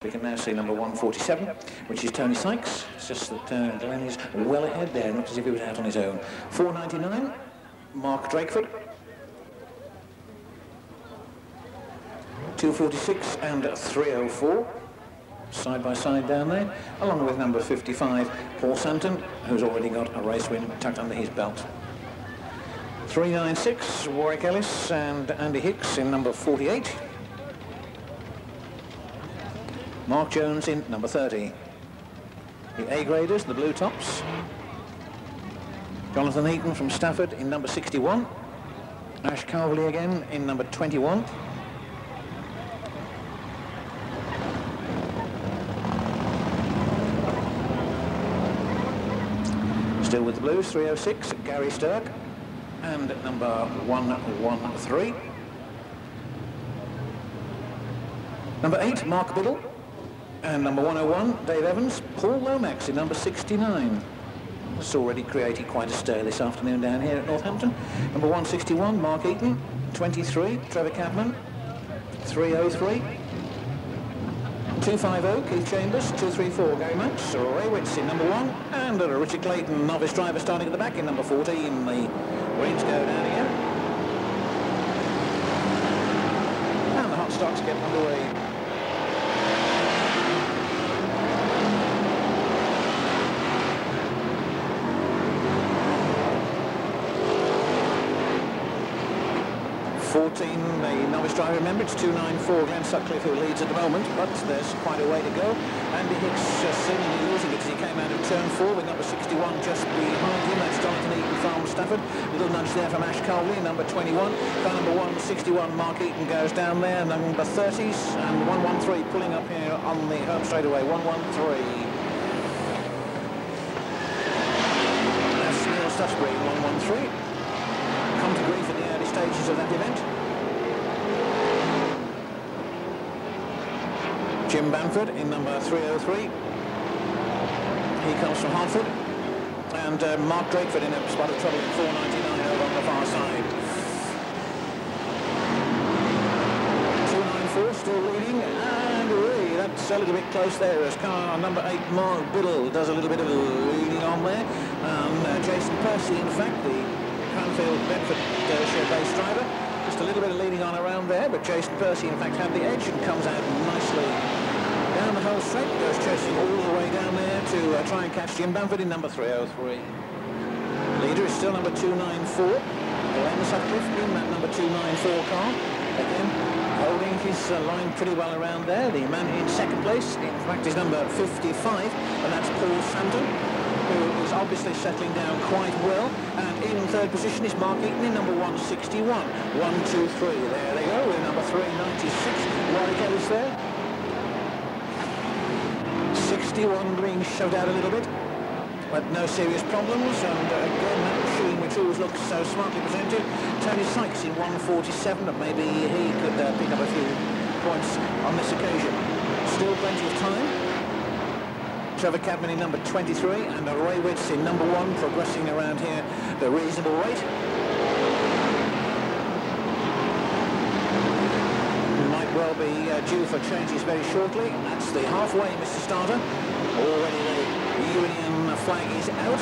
We can now see number 147, which is Tony Sykes. It's just that Glenn is well ahead there, not as if he was out on his own. 499, Mark Drakeford. 246 and 304, side by side down there, along with number 55, Paul Santon, who's already got a race win tucked under his belt. 396, Warwick Ellis and Andy Hicks in number 48. Mark Jones in number 30. The A-graders, the blue tops. Jonathan Eaton from Stafford in number 61. Ash Calverley again in number 21. Still with the blues, 306, Gary Sturck, and number 113. Number 8, Mark Biddle, and number 101, Dave Evans. Paul Lomax in number 69. It's already created quite a stir this afternoon down here at Northampton. Number 161, Mark Eaton. 23, Trevor Cadman. 303. 250, Keith Chambers. 234, Gary Max. Ray Witts in number 1. And Richard Clayton, novice driver, starting at the back in number 14. The greens go down again. And the Hotstox get underway. The novice driver, remember, it's 294, Glenn Sutcliffe, who leads at the moment, but there's quite a way to go. Andy Hicks seemingly losing it as he came out of turn 4 with number 61 just behind him. That's Jonathan Eaton from Stafford. Little nudge there from Ash Calverley, number 21. Car number 161, Mark Eaton goes down there, number 30s, and 113 pulling up here on the home straightaway, 113. That's Neil Stuffsbury, 113. Come to grief in the early stages of that event. Jim Bamford in number 303. He comes from Hartford. And Mark Drakeford in a spot of trouble in 499 over on the far side. 294 still leading, and really that's a little bit close there as car number 8, Mark Biddle, does a little bit of leading on there. Jason Percy, in fact, the Cranfield Bedfordshire base driver, just a little bit of leading on around there, but Jason Percy in fact had the edge and comes out nicely down the whole straight, goes chasing all the way down there to try and catch Jim Bamford in number 303. Leader is still number 294, Glenn Sutcliffe in that number 294 car, again holding his line pretty well around there. The man in second place in fact is number 55, and that's Paul Santon, who is obviously settling down quite well. And in third position is Mark Eaton in number 161. 1, 2, 3. There they go with number 396. Warwick Ellis there. 61 being shoved out a little bit, but no serious problems. And again, that machine which always looks so smartly presented. Tony Sykes in 147, but maybe he could pick up a few points on this occasion. Still plenty of time. Trevor Cadman in number 23 and Ray Witts in number 1, progressing around here at a reasonable rate. Might well be due for changes very shortly. That's the halfway, Mr. Starter. Already the Union flag is out.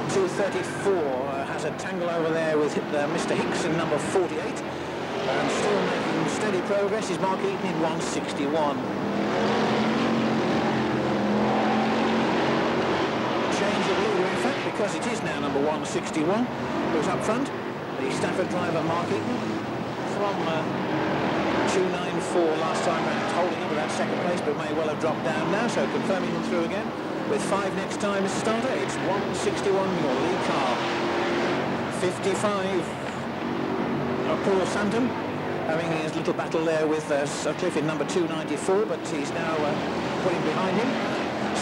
234 has a tangle over there with Mr. Hicks in number 48. And still making steady progress is Mark Eaton in 161. Because it is now number 161 who's up front. The Stafford driver Mark Eaton from 294 last time round, holding up at that second place, but may well have dropped down now, so confirming them through again. With 5 next time as starter, it's 161, your lead car. 55, Paul Santon, having his little battle there with Sutcliffe in number 294, but he's now putting behind him.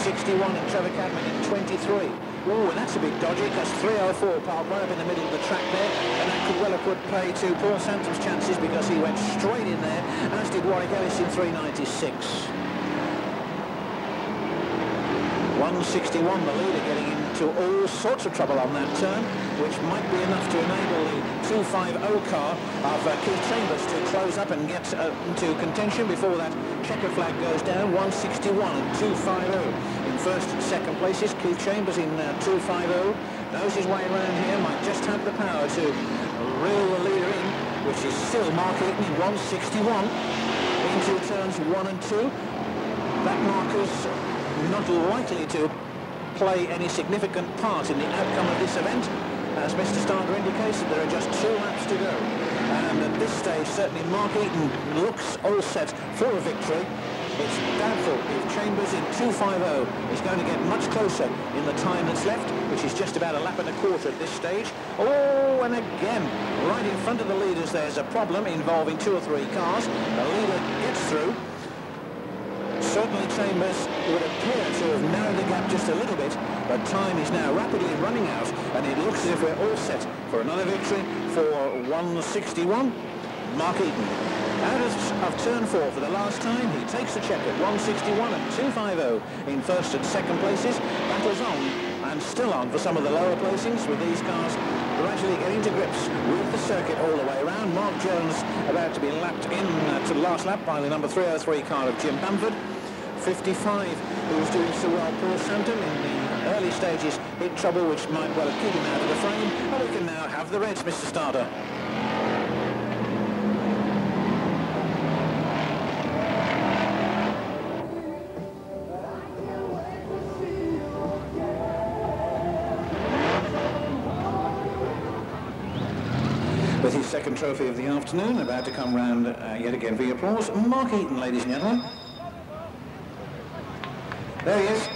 61 and Trevor Cadman in 23. Oh, and that's a bit dodgy because 304 parked right up in the middle of the track there, and that could well have put pay to Paul Santon's chances because he went straight in there, as did Warwick Ellis in 396. 161, the leader getting in into all sorts of trouble on that turn, which might be enough to enable the 250 car of Keith Chambers to close up and get into contention before that checker flag goes down. 161 and 250 in first and second places. Keith Chambers in 250 knows his way around here, might just have the power to reel the leader in, which is still Mark Eaton in 161 into turns 1 and 2. That marker's not likely to play any significant part in the outcome of this event. As Mr. Starter indicates, that there are just 2 laps to go. And at this stage, certainly Mark Eaton looks all set for a victory. It's doubtful if Chambers in 250 is going to get much closer in the time that's left, which is just about a lap and a quarter at this stage. Oh, and again, right in front of the leaders, there's a problem involving 2 or 3 cars. The leader gets through. Certainly Chambers would appear to have narrowed the gap just a little bit, but time is now rapidly running out, and it looks as if we're all set for another victory for 161. Mark Eaton. Out of turn 4 for the last time, he takes the check at 161 and 250 in first and second places. Battles on, and still on for some of the lower placings, with these cars gradually getting to grips with the circuit all the way around. Mark Jones about to be lapped in to the last lap by the number 303 car of Jim Bamford. 55, who was doing so well, Paul Sampton, in the early stages hit trouble, which might well have kept him out of the frame. And we can now have the Reds, Mr. Starter. With his second trophy of the afternoon about to come round yet again for your applause, Mark Eaton, ladies and gentlemen. There he is.